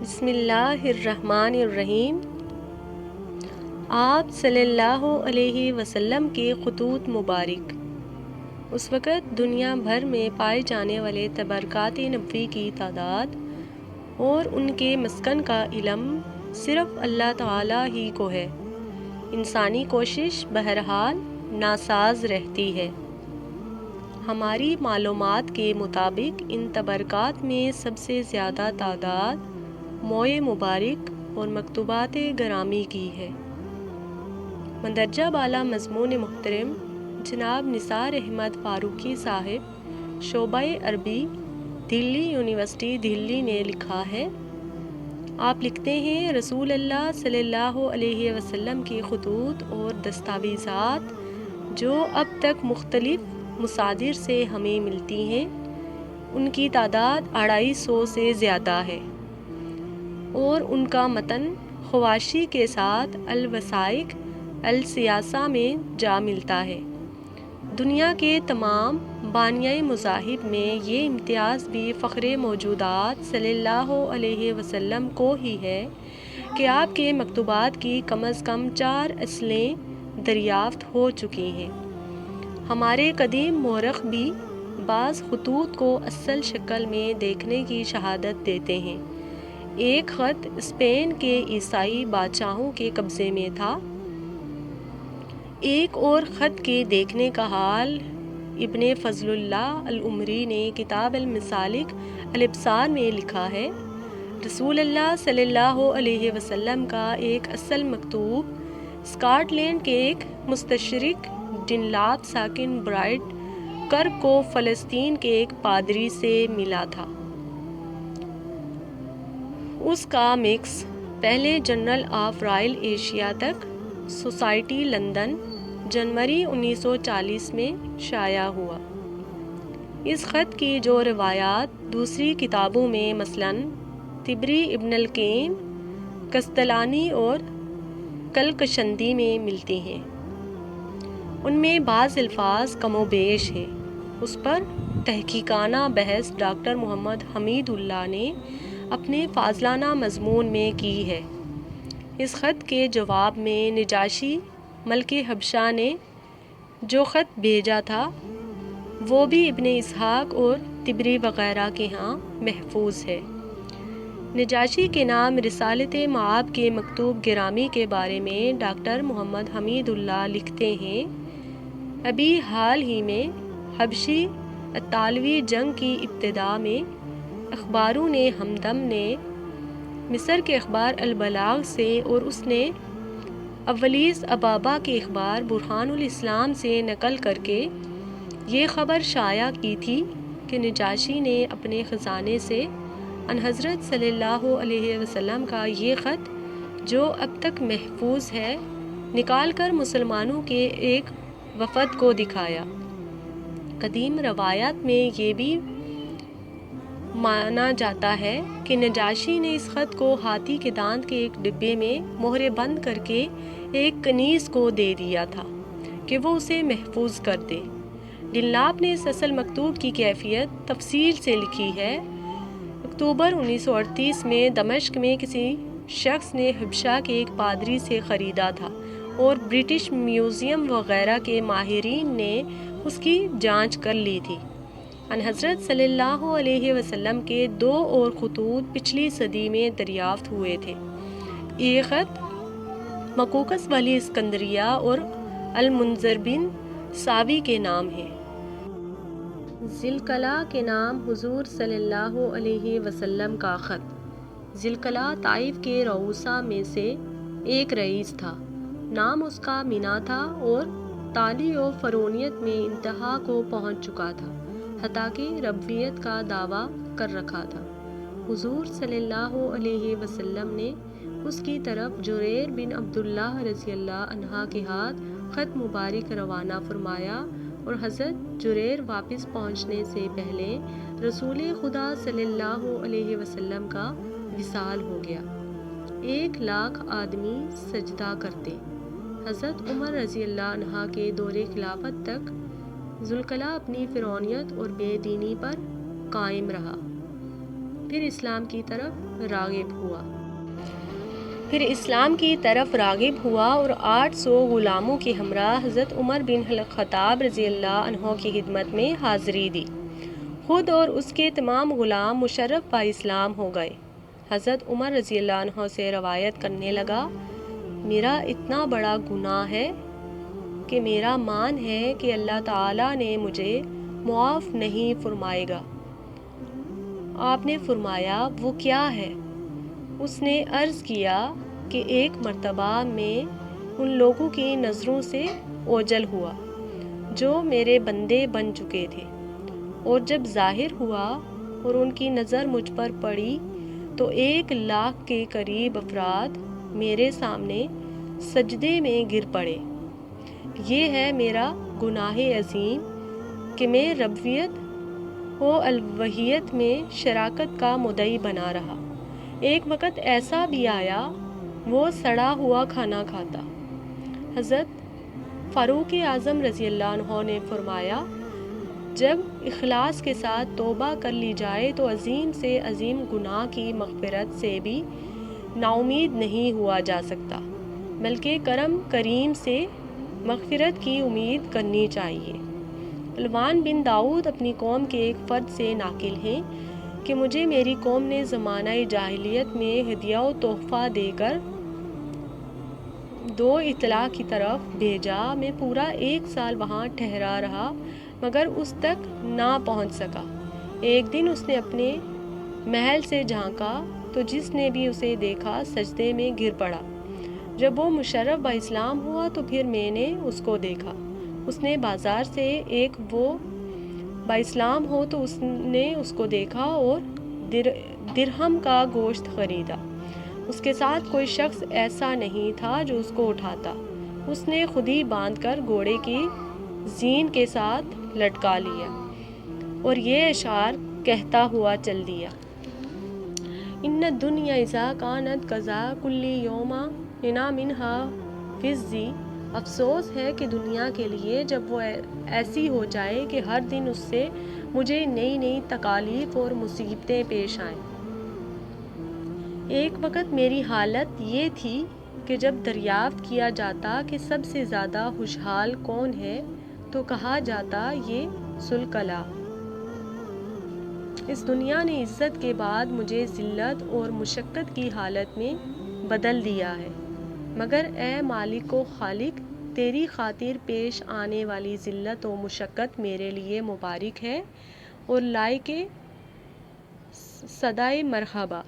بسم اللہ الرحمن الرحیم۔ آپ صلی اللہ علیہ وسلم کے خطوط مبارک۔ اس وقت دنیا بھر میں پائے جانے والے تبرکات نبوی کی تعداد اور ان کے مسکن کا علم صرف اللہ تعالیٰ ہی کو ہے۔ انسانی کوشش بہرحال ناساز رہتی ہے۔ ہماری معلومات کے مطابق ان تبرکات میں سب سے زیادہ تعداد موئے مبارک اور مکتوبات گرامی کی ہے۔ مندرجہ بالا مضمون محترم جناب نثار احمد فاروقی صاحب، شعبہ عربی، دلی یونیورسٹی دلی نے لکھا ہے۔ آپ لکھتے ہیں، رسول اللہ صلی اللہ علیہ وسلم کی خطوط اور دستاویزات جو اب تک مختلف مصادر سے ہمیں ملتی ہیں، ان کی تعداد 250 سے زیادہ ہے اور ان کا متن حواشی کے ساتھ الوثائق السیاسہ میں جا ملتا ہے۔ دنیا کے تمام بانیۂ مذاہب میں یہ امتیاز بھی فخر موجودات صلی اللہ علیہ وسلم کو ہی ہے کہ آپ کے مکتوبات کی کم از کم 4 اصلیں دریافت ہو چکی ہیں۔ ہمارے قدیم مورخ بھی بعض خطوط کو اصل شکل میں دیکھنے کی شہادت دیتے ہیں۔ ایک خط اسپین کے عیسائی بادشاہوں کے قبضے میں تھا۔ ایک اور خط کے دیکھنے کا حال ابن فضل اللہ العمری نے کتاب المسالک الابصار میں لکھا ہے۔ رسول اللہ صلی اللہ علیہ وسلم کا ایک اصل مکتوب اسکاٹ لینڈ کے ایک مستشرق ڈنلاپ ساکن برائٹ کرک کو فلسطین کے ایک پادری سے ملا تھا۔ اس کا مکس پہلے جرنل آف رائل ایشیا تک سوسائٹی لندن جنوری 1940 میں شائع ہوا۔ اس خط کی جو روایات دوسری کتابوں میں مثلاً طبری، ابن القیم، قسطلانی اور کلکشندی میں ملتی ہیں، ان میں بعض الفاظ کم و بیش ہیں۔ اس پر تحقیقانہ بحث ڈاکٹر محمد حمید اللہ نے اپنے فاضلانہ مضمون میں کی ہے۔ اس خط کے جواب میں نجاشی ملک حبشہ نے جو خط بھیجا تھا وہ بھی ابن اسحاق اور طبری وغیرہ کے ہاں محفوظ ہے۔ نجاشی کے نام رسالت معاب کے مکتوب گرامی کے بارے میں ڈاکٹر محمد حمید اللہ لکھتے ہیں، ابھی حال ہی میں حبشی اطالوی جنگ کی ابتدا میں اخبارون ہمدم نے مصر کے اخبار البلاغ سے اور اس نے اولیس ابابا کے اخبار برہان الاسلام سے نقل کر کے یہ خبر شائع کی تھی کہ نجاشی نے اپنے خزانے سے انحضرت صلی اللہ علیہ وسلم کا یہ خط جو اب تک محفوظ ہے نکال کر مسلمانوں کے ایک وفد کو دکھایا۔ قدیم روایات میں یہ بھی مانا جاتا ہے کہ نجاشی نے اس خط کو ہاتھی کے دانت کے ایک ڈبے میں مہرے بند کر کے ایک کنیز کو دے دیا تھا کہ وہ اسے محفوظ کر دے۔ ڈنلاپ نے اس اصل مکتوب کی کیفیت تفصیل سے لکھی ہے۔ اکتوبر 1938 میں دمشق میں کسی شخص نے حبشہ کے ایک پادری سے خریدا تھا اور برٹش میوزیم وغیرہ کے ماہرین نے اس کی جانچ کر لی تھی۔ انحضرت صلی اللہ علیہ وسلم کے 2 اور خطوط پچھلی صدی میں دریافت ہوئے تھے۔ یہ خط مقوقس والی اسکندریہ اور المنذر بن ساوی کے نام ہے۔ ذی القلع کے نام حضور صلی اللہ علیہ وسلم کا خط۔ ذی القلع طائف کے رؤسا میں سے ایک رئیس تھا۔ نام اس کا مینا تھا اور تعالی و فرعونیت میں انتہا کو پہنچ چکا تھا، حتیٰ کہ ربوبیت کا دعویٰ کر رکھا تھا۔ حضور صلی اللہ علیہ وسلم نے اس کی طرف جریر بن عبداللہ رضی اللہ عنہ کے ہاتھ خط مبارک روانہ فرمایا اور حضرت جریر واپس پہنچنے سے پہلے رسول خدا صلی اللہ علیہ وسلم کا وصال ہو گیا۔ 1,00,000 آدمی سجدہ کرتے۔ حضرت عمر رضی اللہ عنہ کے دور خلافت تک ذی القلع اپنی فرعونیت اور بے دینی پر قائم رہا۔ پھر اسلام کی طرف راغب ہوا اور 800 غلاموں کے ہمراہ حضرت عمر بن الخطاب رضی اللہ عنہ کی خدمت میں حاضری دی۔ خود اور اس کے تمام غلام مشرف با اسلام ہو گئے۔ حضرت عمر رضی اللہ عنہ سے روایت کرنے لگا، میرا اتنا بڑا گناہ ہے کہ میرا مان ہے کہ اللہ تعالیٰ نے مجھے معاف نہیں فرمائے گا۔ آپ نے فرمایا، وہ کیا ہے؟ اس نے عرض کیا کہ ایک مرتبہ میں ان لوگوں کی نظروں سے اوجھل ہوا جو میرے بندے بن چکے تھے، اور جب ظاہر ہوا اور ان کی نظر مجھ پر پڑی تو 1,00,000 کے قریب افراد میرے سامنے سجدے میں گر پڑے۔ یہ ہے میرا گناہ عظیم کہ میں ربوبیت و الوہیت میں شراکت کا مدعی بنا رہا۔ ایک وقت ایسا بھی آیا وہ سڑا ہوا کھانا کھاتا۔ حضرت فاروق اعظم رضی اللہ عنہ نے فرمایا، جب اخلاص کے ساتھ توبہ کر لی جائے تو عظیم سے عظیم گناہ کی مغفرت سے بھی ناامید نہیں ہوا جا سکتا، بلکہ کرم کریم سے مغفرت کی امید کرنی چاہیے۔ علوان بن داؤد اپنی قوم کے ایک فرد سے ناقل ہیں کہ مجھے میری قوم نے زمانہ جاہلیت میں ہدیہ و تحفہ دے کر دو اطلاع کی طرف بھیجا۔ میں پورا 1 سال وہاں ٹھہرا رہا مگر اس تک نہ پہنچ سکا۔ ایک دن اس نے اپنے محل سے جھانکا تو جس نے بھی اسے دیکھا سجدے میں گر پڑا۔ جب وہ مشرف با اسلام ہوا تو پھر میں نے اس کو دیکھا۔ اس نے بازار سے ایک وہ با اسلام ہو تو اس نے اس کو دیکھا اور درہم کا گوشت خریدا۔ اس کے ساتھ کوئی شخص ایسا نہیں تھا جو اس کو اٹھاتا۔ اس نے خود ہی باندھ کر گھوڑے کی زین کے ساتھ لٹکا لیا اور یہ اشعار کہتا ہوا چل دیا، ان الدنیا اذا کانت کذا کل یوم لنا منہا فزی۔ افسوس ہے کہ دنیا کے لیے جب وہ ایسی ہو جائے کہ ہر دن اس سے مجھے نئی نئی تکالیف اور مصیبتیں پیش آئیں۔ ایک وقت میری حالت یہ تھی کہ جب دریافت کیا جاتا کہ سب سے زیادہ خوشحال کون ہے تو کہا جاتا یہ ذوالکلام۔ اس دنیا نے عزت کے بعد مجھے ذلت اور مشقت کی حالت میں بدل دیا ہے، مگر اے مالک و خالق، تیری خاطر پیش آنے والی ذلت و مشقت میرے لیے مبارک ہے اور لائق صدائے مرحبا۔